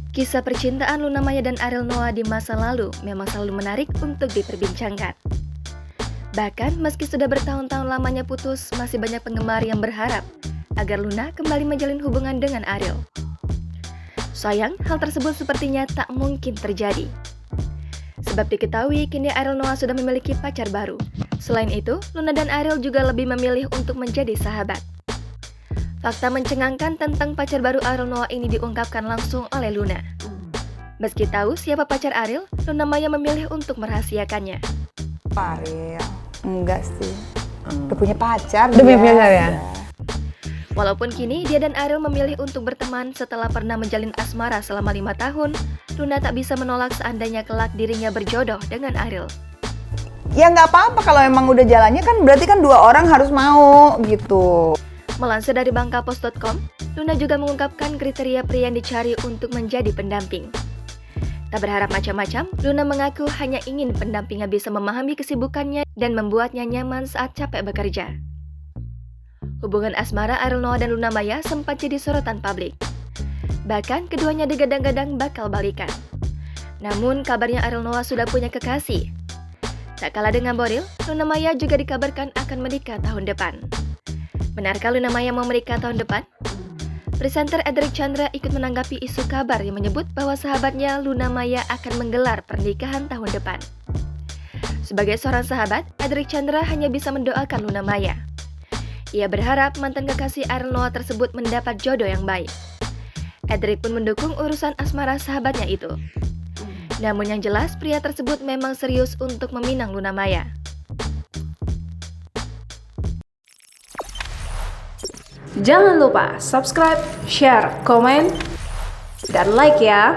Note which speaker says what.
Speaker 1: Kisah percintaan Luna Maya dan Ariel Noah di masa lalu memang selalu menarik untuk diperbincangkan. Bahkan meski sudah bertahun-tahun lamanya putus, masih banyak penggemar yang berharap agar Luna kembali menjalin hubungan dengan Ariel. Sayang, hal tersebut sepertinya tak mungkin terjadi. Sebab diketahui kini Ariel Noah sudah memiliki pacar baru. Selain itu, Luna dan Ariel juga lebih memilih untuk menjadi sahabat. Fakta mencengangkan tentang pacar baru Ariel Noah ini diungkapkan langsung oleh Luna. Meski tahu siapa pacar Ariel, Luna Maya memilih untuk merahasiakannya.
Speaker 2: Ariel, enggak sih. Udah punya pacar.
Speaker 3: Udah punya pacar ya?
Speaker 1: Walaupun kini dia dan Ariel memilih untuk berteman setelah pernah menjalin asmara selama 5 tahun, Luna tak bisa menolak seandainya kelak dirinya berjodoh dengan Ariel.
Speaker 2: Ya nggak apa-apa kalau emang udah jalannya kan berarti kan dua orang harus mau gitu.
Speaker 1: Melansir dari bangkapos.com, Luna juga mengungkapkan kriteria pria yang dicari untuk menjadi pendamping. Tak berharap macam-macam, Luna mengaku hanya ingin pendampingnya bisa memahami kesibukannya dan membuatnya nyaman saat capek bekerja. Hubungan asmara Ariel Noah dan Luna Maya sempat jadi sorotan publik. Bahkan keduanya digadang-gadang bakal balikan. Namun kabarnya Ariel Noah sudah punya kekasih. Tak kalah dengan Boril, Luna Maya juga dikabarkan akan menikah tahun depan. Benarkah Luna Maya mau menikah tahun depan? Presenter Edric Chandra ikut menanggapi isu kabar yang menyebut bahwa sahabatnya Luna Maya akan menggelar pernikahan tahun depan. Sebagai seorang sahabat, Edric Chandra hanya bisa mendoakan Luna Maya. Ia berharap mantan kekasih Ariel Noah tersebut mendapat jodoh yang baik. Edric pun mendukung urusan asmara sahabatnya itu. Namun yang jelas, pria tersebut memang serius untuk meminang Luna Maya.
Speaker 3: Jangan lupa subscribe, share, komen, dan like ya!